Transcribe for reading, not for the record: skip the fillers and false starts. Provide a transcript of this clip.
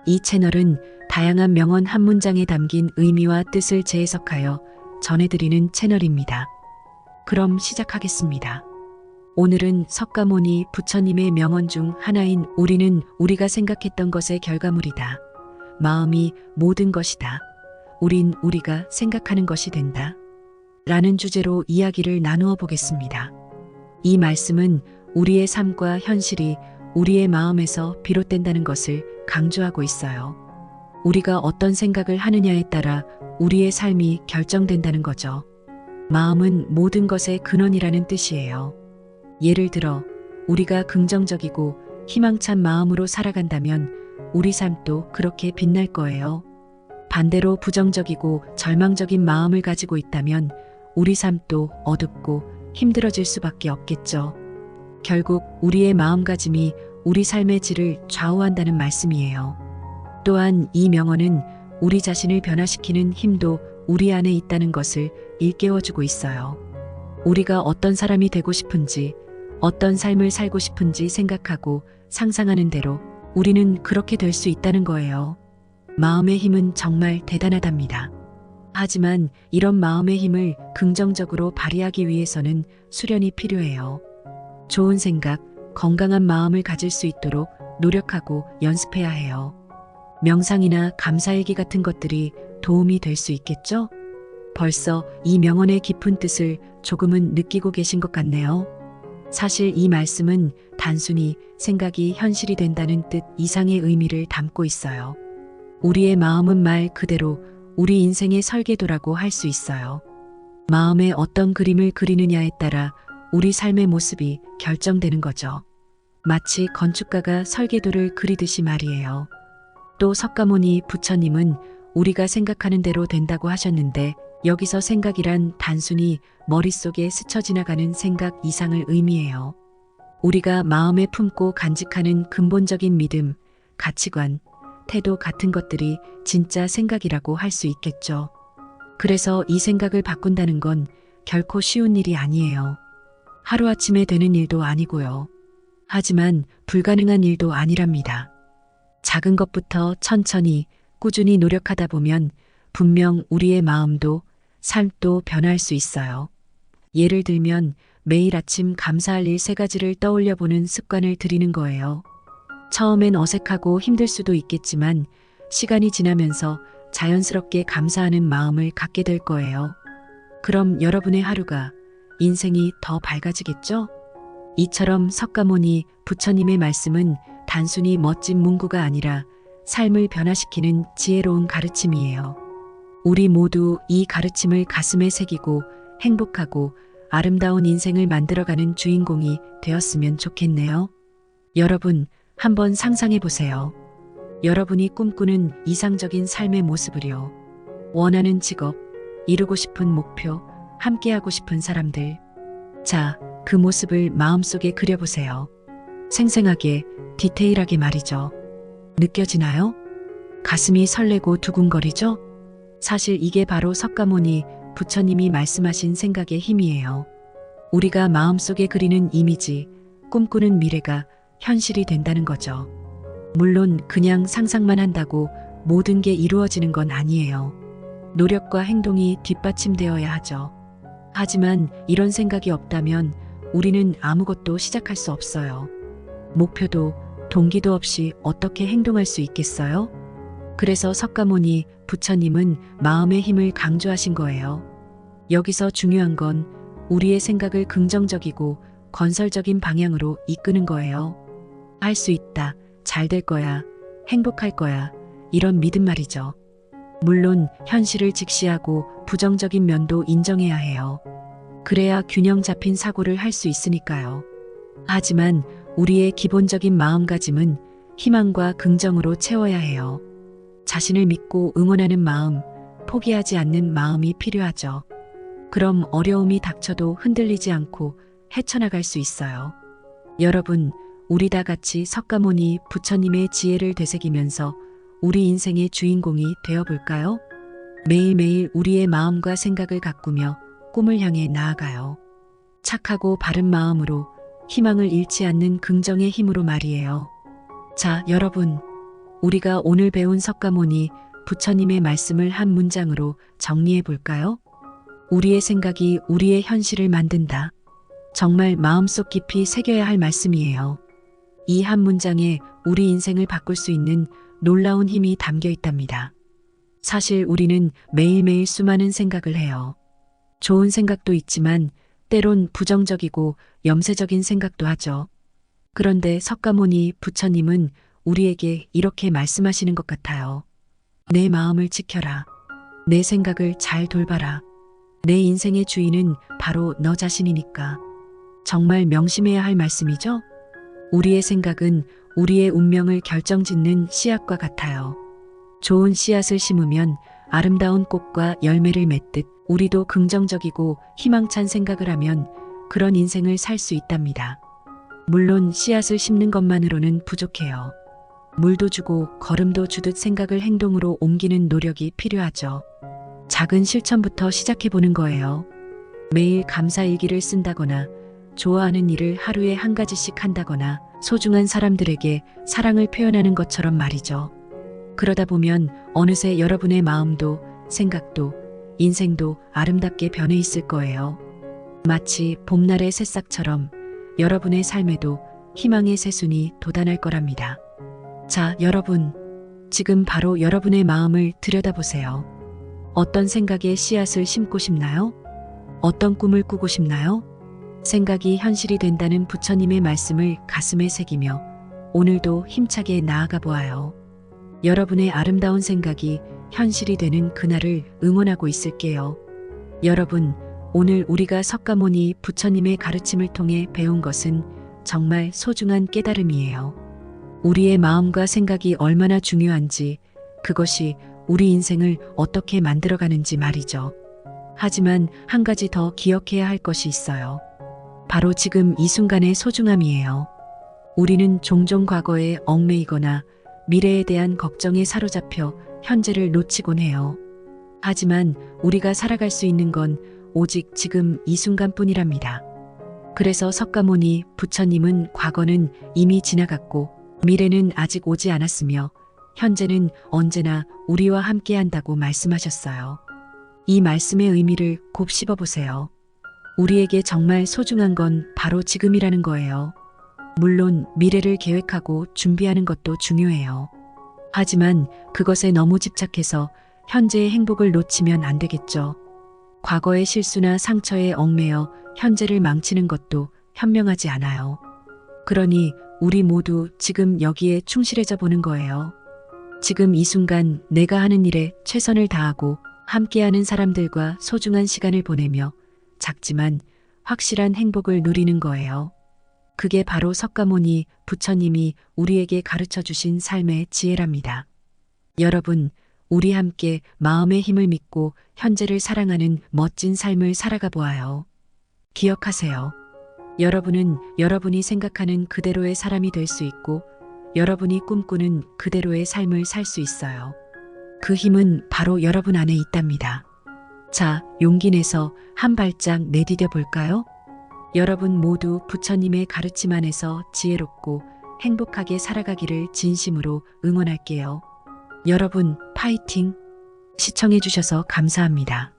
이 채널은 다양한 명언 한 문장에 담긴 의미와 뜻을 재해석하여 전해드리는 채널입니다. 그럼 시작하겠습니다. 오늘은 석가모니 부처님의 명언 중 하나인 우리는 우리가 생각했던 것의 결과물이다. 마음이 모든 것이다. 우린 우리가 생각하는 것이 된다. 라는 주제로 이야기를 나누어 보겠습니다. 이 말씀은 우리의 삶과 현실이 우리의 마음에서 비롯된다는 것을 강조하고 있어요. 우리가 어떤 생각을 하느냐에 따라 우리의 삶이 결정된다는 거죠. 마음은 모든 것의 근원이라는 뜻이에요. 예를 들어 우리가 긍정적이고 희망찬 마음으로 살아간다면 우리 삶도 그렇게 빛날 거예요. 반대로 부정적이고 절망적인 마음을 가지고 있다면 우리 삶도 어둡고 힘들어질 수밖에 없겠죠. 결국 우리의 마음가짐이 우리 삶의 질을 좌우한다는 말씀이에요. 또한 이 명언은 우리 자신을 변화시키는 힘도 우리 안에 있다는 것을 일깨워주고 있어요. 우리가 어떤 사람이 되고 싶은지, 어떤 삶을 살고 싶은지 생각하고 상상하는 대로 우리는 그렇게 될 수 있다는 거예요. 마음의 힘은 정말 대단하답니다. 하지만 이런 마음의 힘을 긍정적으로 발휘하기 위해서는 수련이 필요해요. 좋은 생각, 건강한 마음을 가질 수 있도록 노력하고 연습해야 해요. 명상이나 감사일기 같은 것들이 도움이 될 수 있겠죠? 벌써 이 명언의 깊은 뜻을 조금은 느끼고 계신 것 같네요. 사실 이 말씀은 단순히 생각이 현실이 된다는 뜻 이상의 의미를 담고 있어요. 우리의 마음은 말 그대로 우리 인생의 설계도라고 할 수 있어요. 마음에 어떤 그림을 그리느냐에 따라 우리 삶의 모습이 결정되는 거죠. 마치 건축가가 설계도를 그리듯이 말이에요. 또 석가모니 부처님은 우리가 생각하는 대로 된다고 하셨는데 여기서 생각이란 단순히 머릿속에 스쳐 지나가는 생각 이상을 의미해요. 우리가 마음에 품고 간직하는 근본적인 믿음, 가치관, 태도 같은 것들이 진짜 생각이라고 할 수 있겠죠. 그래서 이 생각을 바꾼다는 건 결코 쉬운 일이 아니에요. 하루아침에 되는 일도 아니고요. 하지만 불가능한 일도 아니랍니다. 작은 것부터 천천히 꾸준히 노력하다 보면 분명 우리의 마음도 삶도 변할 수 있어요. 예를 들면 매일 아침 감사할 일 3가지를 떠올려 보는 습관을 들이는 거예요. 처음엔 어색하고 힘들 수도 있겠지만 시간이 지나면서 자연스럽게 감사하는 마음을 갖게 될 거예요. 그럼 여러분의 하루가, 인생이 더 밝아지겠죠? 이처럼 석가모니 부처님의 말씀은 단순히 멋진 문구가 아니라 삶을 변화시키는 지혜로운 가르침이에요. 우리 모두 이 가르침을 가슴에 새기고 행복하고 아름다운 인생을 만들어가는 주인공이 되었으면 좋겠네요. 여러분, 한번 상상해 보세요. 여러분이 꿈꾸는 이상적인 삶의 모습을요. 원하는 직업, 이루고 싶은 목표, 함께하고 싶은 사람들. 자, 그 모습을 마음속에 그려보세요. 생생하게, 디테일하게 말이죠. 느껴지나요? 가슴이 설레고 두근거리죠? 사실 이게 바로 석가모니 부처님이 말씀하신 생각의 힘이에요. 우리가 마음속에 그리는 이미지, 꿈꾸는 미래가 현실이 된다는 거죠. 물론 그냥 상상만 한다고 모든 게 이루어지는 건 아니에요. 노력과 행동이 뒷받침되어야 하죠. 하지만 이런 생각이 없다면 우리는 아무것도 시작할 수 없어요. 목표도 동기도 없이 어떻게 행동할 수 있겠어요? 그래서 석가모니 부처님은 마음의 힘을 강조하신 거예요. 여기서 중요한 건 우리의 생각을 긍정적이고 건설적인 방향으로 이끄는 거예요. 할 수 있다, 잘 될 거야, 행복할 거야, 이런 믿음 말이죠. 물론 현실을 직시하고 부정적인 면도 인정해야 해요. 그래야 균형 잡힌 사고를 할 수 있으니까요. 하지만 우리의 기본적인 마음가짐은 희망과 긍정으로 채워야 해요. 자신을 믿고 응원하는 마음, 포기하지 않는 마음이 필요하죠. 그럼 어려움이 닥쳐도 흔들리지 않고 헤쳐나갈 수 있어요. 여러분, 우리 다 같이 석가모니 부처님의 지혜를 되새기면서 우리 인생의 주인공이 되어볼까요? 매일매일 우리의 마음과 생각을 가꾸며 꿈을 향해 나아가요. 착하고 바른 마음으로 희망을 잃지 않는 긍정의 힘으로 말이에요. 자, 여러분, 우리가 오늘 배운 석가모니 부처님의 말씀을 한 문장으로 정리해 볼까요? 우리의 생각이 우리의 현실을 만든다. 정말 마음속 깊이 새겨야 할 말씀이에요. 이 한 문장에 우리 인생을 바꿀 수 있는 놀라운 힘이 담겨 있답니다. 사실 우리는 매일매일 수많은 생각을 해요. 좋은 생각도 있지만 때론 부정적이고 염세적인 생각도 하죠. 그런데 석가모니 부처님은 우리에게 이렇게 말씀하시는 것 같아요. 내 마음을 지켜라. 내 생각을 잘 돌봐라. 내 인생의 주인은 바로 너 자신이니까. 정말 명심해야 할 말씀이죠? 우리의 생각은 우리의 운명을 결정짓는 씨앗과 같아요. 좋은 씨앗을 심으면 아름다운 꽃과 열매를 맺듯 우리도 긍정적이고 희망찬 생각을 하면 그런 인생을 살 수 있답니다. 물론 씨앗을 심는 것만으로는 부족해요. 물도 주고 걸음도 주듯 생각을 행동으로 옮기는 노력이 필요하죠. 작은 실천부터 시작해보는 거예요. 매일 감사일기를 쓴다거나 좋아하는 일을 하루에 한 가지씩 한다거나 소중한 사람들에게 사랑을 표현하는 것처럼 말이죠. 그러다 보면 어느새 여러분의 마음도 생각도 인생도 아름답게 변해 있을 거예요. 마치 봄날의 새싹처럼 여러분의 삶에도 희망의 새순이 돋아날 거랍니다. 자, 여러분. 지금 바로 여러분의 마음을 들여다보세요. 어떤 생각에 씨앗을 심고 싶나요? 어떤 꿈을 꾸고 싶나요? 생각이 현실이 된다는 부처님의 말씀을 가슴에 새기며 오늘도 힘차게 나아가 보아요. 여러분의 아름다운 생각이 현실이 되는 그날을 응원하고 있을게요. 여러분, 오늘 우리가 석가모니 부처님의 가르침을 통해 배운 것은 정말 소중한 깨달음이에요. 우리의 마음과 생각이 얼마나 중요한지, 그것이 우리 인생을 어떻게 만들어가는지 말이죠. 하지만 한 가지 더 기억해야 할 것이 있어요. 바로 지금 이 순간의 소중함이에요. 우리는 종종 과거에 얽매이거나 미래에 대한 걱정에 사로잡혀 현재를 놓치곤 해요. 하지만 우리가 살아갈 수 있는 건 오직 지금 이 순간뿐이랍니다. 그래서 석가모니 부처님은 과거는 이미 지나갔고 미래는 아직 오지 않았으며 현재는 언제나 우리와 함께 한다고 말씀하셨어요. 이 말씀의 의미를 곱씹어 보세요. 우리에게 정말 소중한 건 바로 지금이라는 거예요. 물론 미래를 계획하고 준비하는 것도 중요해요. 하지만 그것에 너무 집착해서 현재의 행복을 놓치면 안 되겠죠. 과거의 실수나 상처에 얽매여 현재를 망치는 것도 현명하지 않아요. 그러니 우리 모두 지금 여기에 충실해져 보는 거예요. 지금 이 순간 내가 하는 일에 최선을 다하고 함께하는 사람들과 소중한 시간을 보내며 작지만 확실한 행복을 누리는 거예요. 그게 바로 석가모니 부처님이 우리에게 가르쳐 주신 삶의 지혜랍니다. 여러분, 우리 함께 마음의 힘을 믿고 현재를 사랑하는 멋진 삶을 살아가 보아요. 기억하세요. 여러분은 여러분이 생각하는 그대로의 사람이 될 수 있고 여러분이 꿈꾸는 그대로의 삶을 살 수 있어요. 그 힘은 바로 여러분 안에 있답니다. 자, 용기 내서 한 발짝 내디뎌 볼까요? 여러분 모두 부처님의 가르침 안에서 지혜롭고 행복하게 살아가기를 진심으로 응원할게요. 여러분, 파이팅! 시청해 주셔서 감사합니다.